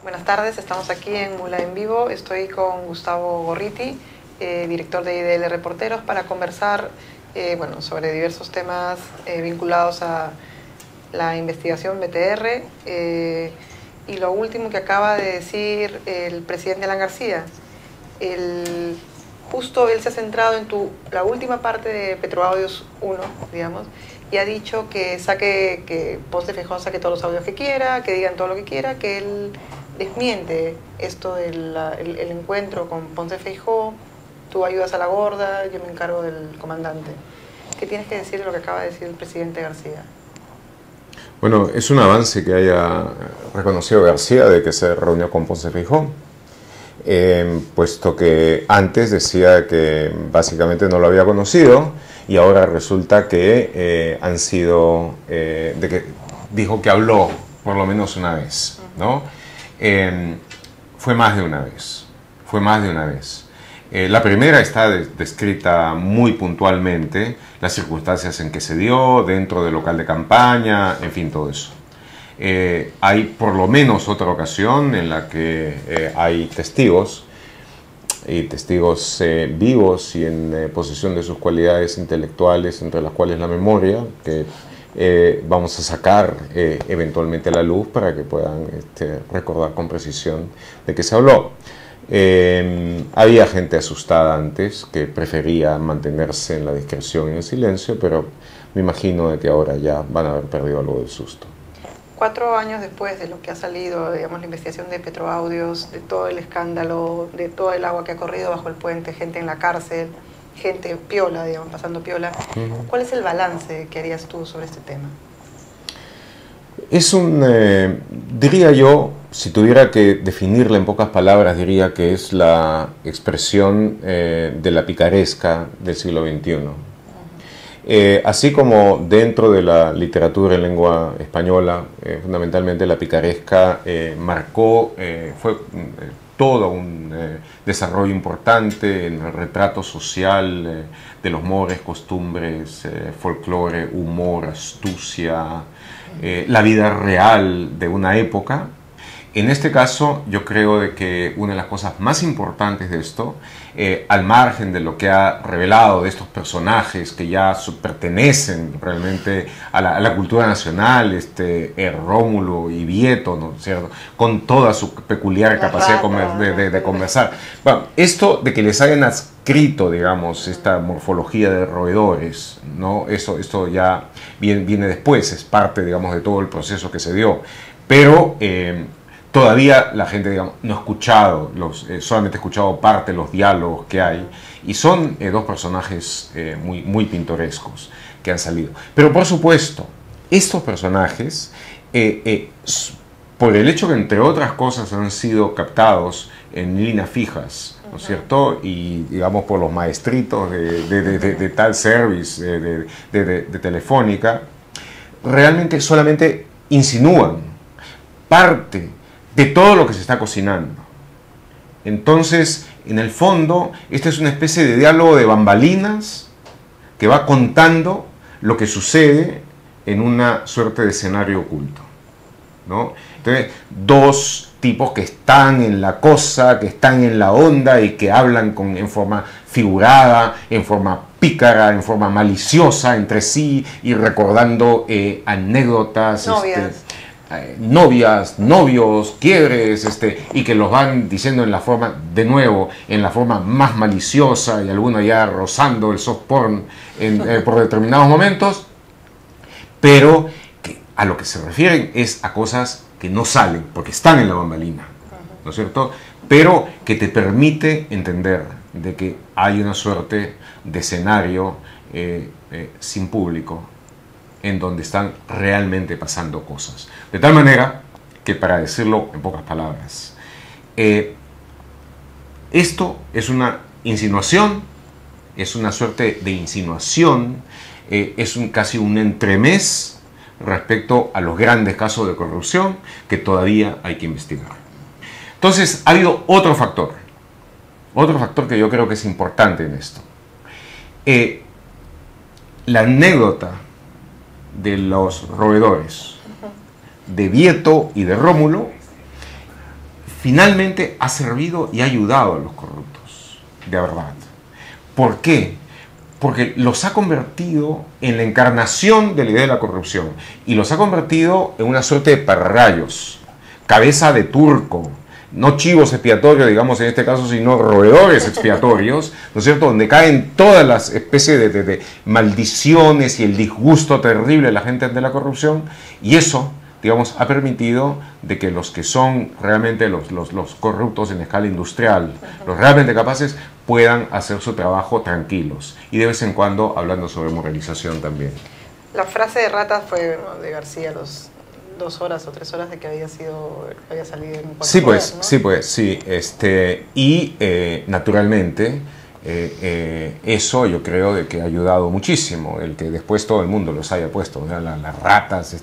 Buenas tardes, estamos aquí en Mula en Vivo. Estoy con Gustavo Gorriti, director de IDL Reporteros, para conversar sobre diversos temas vinculados a la investigación BTR y lo último que acaba de decir el presidente Alan García. Justo él se ha centrado en la última parte de Petroaudios 1, digamos, y ha dicho que Ponce Feijó saque todos los audios que quiera, que digan todo lo que quiera, que él desmiente esto del el encuentro con Ponce Feijó. Tú ayudas a la gorda, yo me encargo del comandante. ¿Qué tienes que decir de lo que acaba de decir el presidente García? Bueno, es un avance que haya reconocido García de que se reunió con Ponce Feijó, puesto que antes decía que básicamente no lo había conocido y ahora resulta que han sido, de que dijo que habló por lo menos una vez, ¿no? Fue más de una vez, fue más de una vez. La primera está descrita muy puntualmente, las circunstancias en que se dio, dentro del local de campaña, en fin, todo eso. Hay por lo menos otra ocasión en la que hay testigos, y testigos vivos y en posesión de sus cualidades intelectuales, entre las cuales la memoria, que vamos a sacar eventualmente a la luz para que puedan recordar con precisión de qué se habló. Había gente asustada antes que prefería mantenerse en la discreción y en el silencio, pero me imagino de que ahora ya van a haber perdido algo del susto. 4 años después de lo que ha salido, digamos, la investigación de Petroaudios, de todo el escándalo, de todo el agua que ha corrido bajo el puente, gente en la cárcel, gente piola, digamos, pasando piola, ¿cuál es el balance que harías tú sobre este tema? Es diría yo, si tuviera que definirla en pocas palabras, diría que es la expresión de la picaresca del siglo XXI. Así como dentro de la literatura en lengua española, fundamentalmente la picaresca marcó, fue todo un desarrollo importante en el retrato social de los mores, costumbres, folclore, humor, astucia, la vida real de una época. En este caso, yo creo de que una de las cosas más importantes de esto, al margen de lo que ha revelado de estos personajes que ya pertenecen realmente a la cultura nacional, Rómulo y Vieto, ¿no es cierto?, con toda su peculiar capacidad de conversar. Bueno, esto de que les hayan adscrito, digamos, esta morfología de roedores, ¿no? Esto ya viene después, es parte, digamos, de todo el proceso que se dio. Pero todavía la gente, digamos, no ha escuchado, solamente ha escuchado parte de los diálogos que hay, y son dos personajes muy pintorescos que han salido. Pero por supuesto, estos personajes, por el hecho que entre otras cosas han sido captados en líneas fijas, ¿no es cierto? Y digamos por los maestritos de tal service de Telefónica, realmente solamente insinúan parte de todo lo que se está cocinando. Entonces, en el fondo, esta es una especie de diálogo de bambalinas que va contando lo que sucede en una suerte de escenario oculto, ¿no? Entonces, dos tipos que están en la cosa, que están en la onda y que hablan en forma figurada, en forma pícara, en forma maliciosa entre sí y recordando anécdotas, novias, novios, quiebres, y que los van diciendo en la forma, de nuevo, en la forma más maliciosa y algunos ya rozando el soft porn por determinados momentos, pero que a lo que se refieren es a cosas que no salen, porque están en la bambalina, ¿no es cierto? Pero que te permite entender de que hay una suerte de escenario sin público, en donde están realmente pasando cosas. De tal manera que, para decirlo en pocas palabras, esto es una insinuación, es una suerte de insinuación, es casi un entremés respecto a los grandes casos de corrupción que todavía hay que investigar. Entonces, ha habido otro factor que yo creo que es importante en esto. La anécdota de los roedores, de Vieto y de Rómulo, finalmente ha servido y ha ayudado a los corruptos, de verdad. ¿Por qué? Porque los ha convertido en la encarnación de la idea de la corrupción y los ha convertido en una suerte de pararrayos, cabeza de turco, no chivos expiatorios, digamos en este caso, sino roedores expiatorios, ¿no es cierto?, donde caen todas las especies de maldiciones y el disgusto terrible de la gente ante la corrupción, y eso, digamos, ha permitido de que los que son realmente los corruptos en escala industrial, los realmente capaces, puedan hacer su trabajo tranquilos, y de vez en cuando hablando sobre moralización también. La frase de ratas fue, ¿no?, de García, los 2 horas o 3 horas de que había salido en sí, poder, pues, ¿no? sí, pues, sí. Y naturalmente eso yo creo de que ha ayudado muchísimo, el que después todo el mundo los haya puesto, ¿no? Las ratas,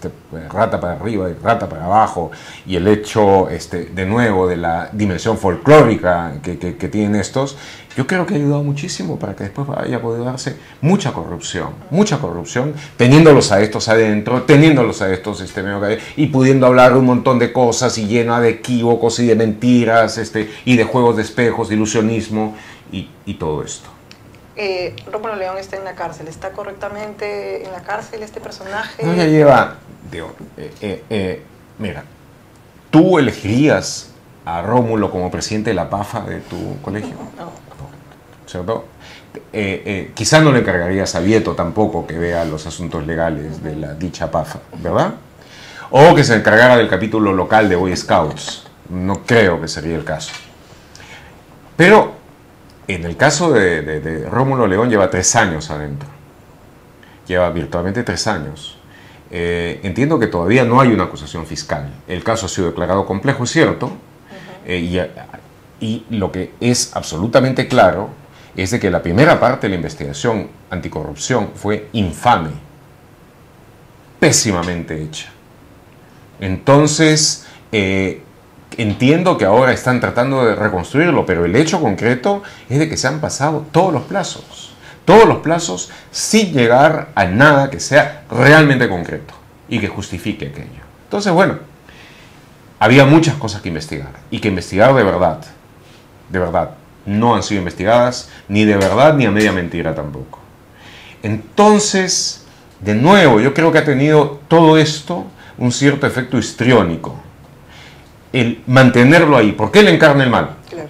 rata para arriba y rata para abajo, y el hecho, de nuevo, de la dimensión folclórica que tienen estos, yo creo que ha ayudado muchísimo para que después haya podido darse mucha corrupción, teniéndolos a estos adentro, teniéndolos a estos y pudiendo hablar un montón de cosas y llena de equívocos y de mentiras, y de juegos de espejos, de ilusionismo y todo esto. Rómulo León está en la cárcel. ¿Está correctamente en la cárcel este personaje? No, ya lleva... mira, ¿tú elegirías a Rómulo como presidente de la PAFA de tu colegio? No. ¿Cierto? Quizá no le encargarías a Vieto tampoco que vea los asuntos legales de la dicha PAFA, ¿verdad? O que se encargara del capítulo local de Boy Scouts. No creo que sería el caso. Pero en el caso de Rómulo León lleva 3 años adentro. Lleva virtualmente 3 años. Entiendo que todavía no hay una acusación fiscal. El caso ha sido declarado complejo, es cierto. Y lo que es absolutamente claro es de que la primera parte de la investigación anticorrupción fue infame, pésimamente hecha. Entonces, entiendo que ahora están tratando de reconstruirlo, pero el hecho concreto es de que se han pasado todos los plazos sin llegar a nada que sea realmente concreto y que justifique aquello. Entonces, bueno, había muchas cosas que investigar y que investigar de verdad. No han sido investigadas ni de verdad ni a media mentira tampoco. Entonces, de nuevo, yo creo que ha tenido todo esto un cierto efecto histriónico. El mantenerlo ahí, porque él encarna el mal. Claro.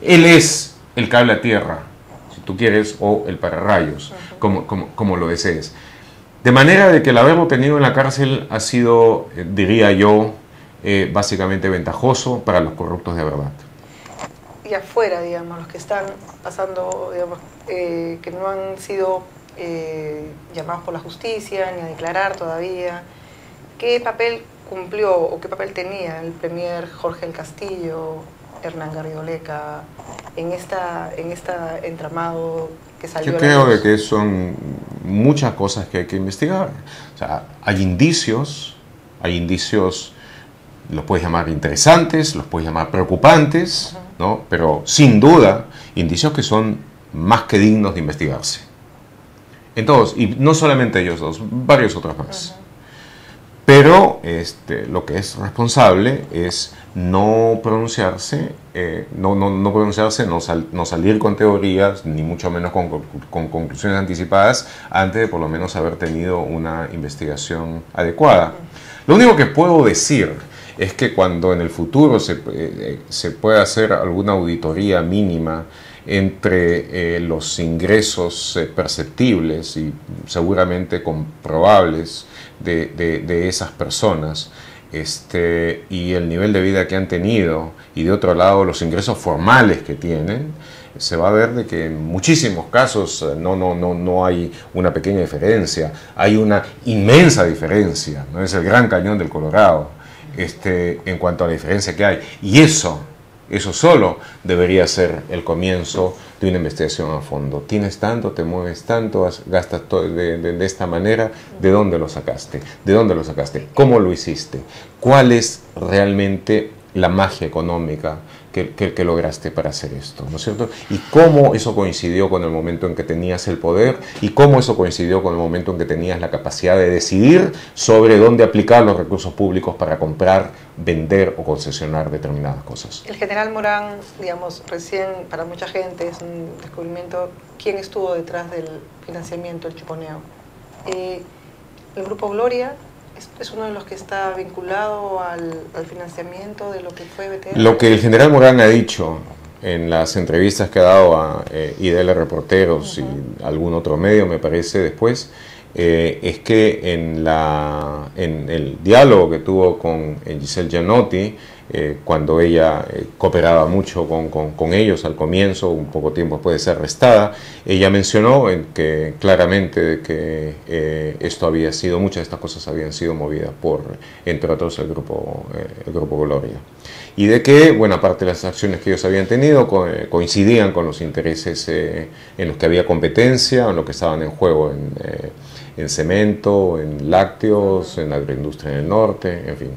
Él es el cable a tierra, si tú quieres, o el pararrayos, como lo desees. De manera de que el haberlo tenido en la cárcel ha sido, diría yo, básicamente ventajoso para los corruptos de verdad. Y afuera, digamos, los que están pasando, digamos, que no han sido llamados por la justicia ni a declarar todavía, ¿qué papel cumplió o qué papel tenía el premier Jorge del Castillo, Hernán Garrido-Leca, en esta entramado que salió? Yo creo de que son muchas cosas que hay que investigar. O sea, hay indicios, los puedes llamar interesantes, los puedes llamar preocupantes, ¿no? Pero sin duda, indicios que son más que dignos de investigarse. En todos, y no solamente ellos dos, varios otros más. Pero lo que es responsable es no pronunciarse, no salir con teorías, ni mucho menos con conclusiones anticipadas, antes de por lo menos haber tenido una investigación adecuada. Lo único que puedo decir es que cuando en el futuro se pueda hacer alguna auditoría mínima entre los ingresos perceptibles y seguramente comprobables de esas personas, y el nivel de vida que han tenido, y de otro lado los ingresos formales que tienen, se va a ver de que en muchísimos casos no hay una pequeña diferencia, hay una inmensa diferencia, ¿no? Es el Gran Cañón del Colorado, en cuanto a la diferencia que hay, y eso solo debería ser el comienzo de una investigación a fondo. Tienes tanto, te mueves tanto, gastas todo de esta manera. ¿De dónde lo sacaste? ¿De dónde lo sacaste? ¿Cómo lo hiciste? ¿Cuál es realmente la magia económica que lograste para hacer esto, ¿no es cierto? Y cómo eso coincidió con el momento en que tenías el poder y cómo eso coincidió con el momento en que tenías la capacidad de decidir sobre dónde aplicar los recursos públicos para comprar, vender o concesionar determinadas cosas. El general Morán, digamos, recién para mucha gente es un descubrimiento quién estuvo detrás del financiamiento, el chuponeo. El Grupo Gloria es uno de los que está vinculado al financiamiento de lo que fue BTR. Lo que el general Morán ha dicho en las entrevistas que ha dado a IDL Reporteros y algún otro medio, me parece, después, es que en el diálogo que tuvo con Giselle Gianotti, cuando ella cooperaba mucho con ellos al comienzo, un poco tiempo después de ser arrestada, ella mencionó que claramente que esto había sido, muchas de estas cosas habían sido movidas por, entre otros, el grupo Gloria. Y de que buena parte de las acciones que ellos habían tenido coincidían con los intereses en los que había competencia, en los que estaban en juego en cemento, en lácteos, en la agroindustria en el norte, en fin.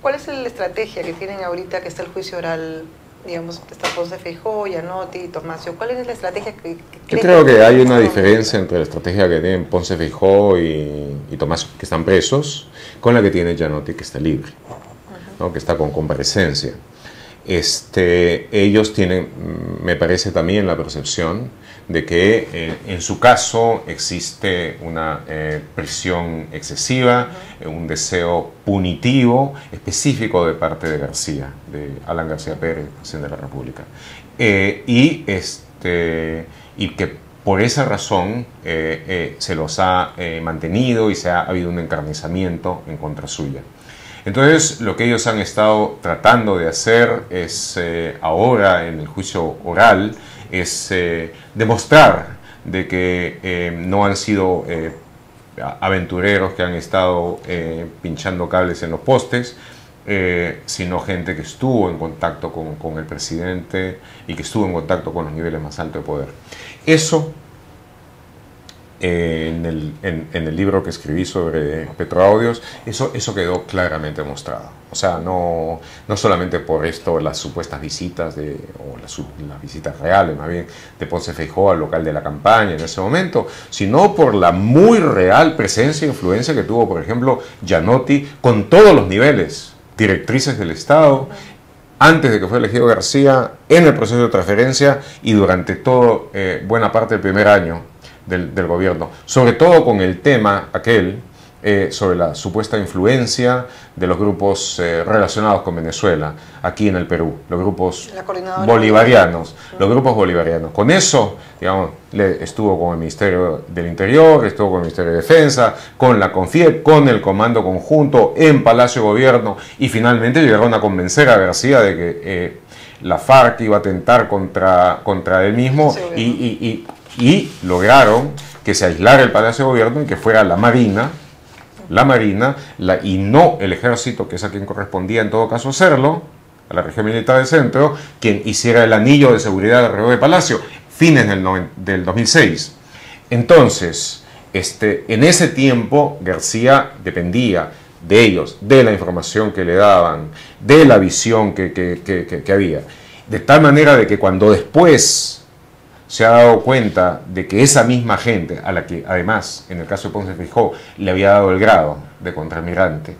¿Cuál es la estrategia que tienen ahorita que está el juicio oral? Digamos, está Ponce Feijó, Gianotti, Tomasio. ¿Cuál es la estrategia que yo creo que hay una diferencia entre la estrategia que tienen Ponce Feijó y Tomasio, que están presos, con la que tiene Gianotti, que está libre, ¿no? Que está con comparecencia. Ellos tienen, me parece también la percepción de que en su caso existe una presión excesiva, un deseo punitivo específico de parte de García, de Alan García Pérez, presidente de la República, y que por esa razón se los ha mantenido y ha habido un encarnizamiento en contra suya. Entonces, lo que ellos han estado tratando de hacer es, ahora en el juicio oral, es demostrar de que no han sido aventureros que han estado pinchando cables en los postes, sino gente que estuvo en contacto con el presidente y que estuvo en contacto con los niveles más altos de poder. Eso, en el libro que escribí sobre Petroaudios, eso quedó claramente mostrado. O sea, no solamente por esto, las supuestas visitas, o las visitas reales, más bien, de Ponce Feijó al local de la campaña en ese momento, sino por la muy real presencia e influencia que tuvo, por ejemplo, Gianotti con todos los niveles, directrices del Estado, antes de que fue elegido García, en el proceso de transferencia y durante todo, buena parte del primer año del gobierno, sobre todo con el tema aquel sobre la supuesta influencia de los grupos relacionados con Venezuela aquí en el Perú, los grupos bolivarianos, Con eso, digamos, estuvo con el Ministerio del Interior, estuvo con el Ministerio de Defensa, con la CONFIEP, con el Comando Conjunto, en Palacio de Gobierno, y finalmente llegaron a convencer a García de que la FARC iba a atentar contra él mismo, sí, y lograron que se aislara el Palacio de Gobierno y que fuera la Marina, y no el Ejército, que es a quien correspondía en todo caso hacerlo, a la Región Militar del Centro, quien hiciera el anillo de seguridad alrededor del Palacio, fines del 2006. Entonces, en ese tiempo García dependía de ellos, de la información que le daban, de la visión que había, de tal manera de que cuando después se ha dado cuenta de que esa misma gente, a la que además en el caso de Ponce Feijó le había dado el grado de contraalmirante,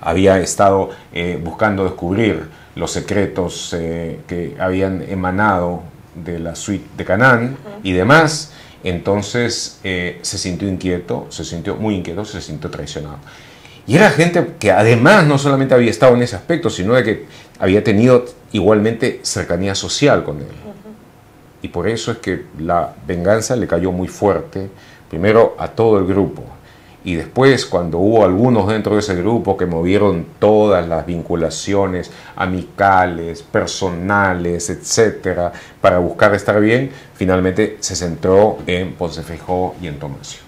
había estado buscando descubrir los secretos que habían emanado de la suite de Canaán y demás, entonces se sintió inquieto, se sintió muy inquieto, se sintió traicionado. Y era gente que además no solamente había estado en ese aspecto, sino de que había tenido igualmente cercanía social con él. Y por eso es que la venganza le cayó muy fuerte, primero a todo el grupo, y después cuando hubo algunos dentro de ese grupo que movieron todas las vinculaciones amicales, personales, etcétera, para buscar estar bien, finalmente se centró en Ponce Feijó y en Tomasio.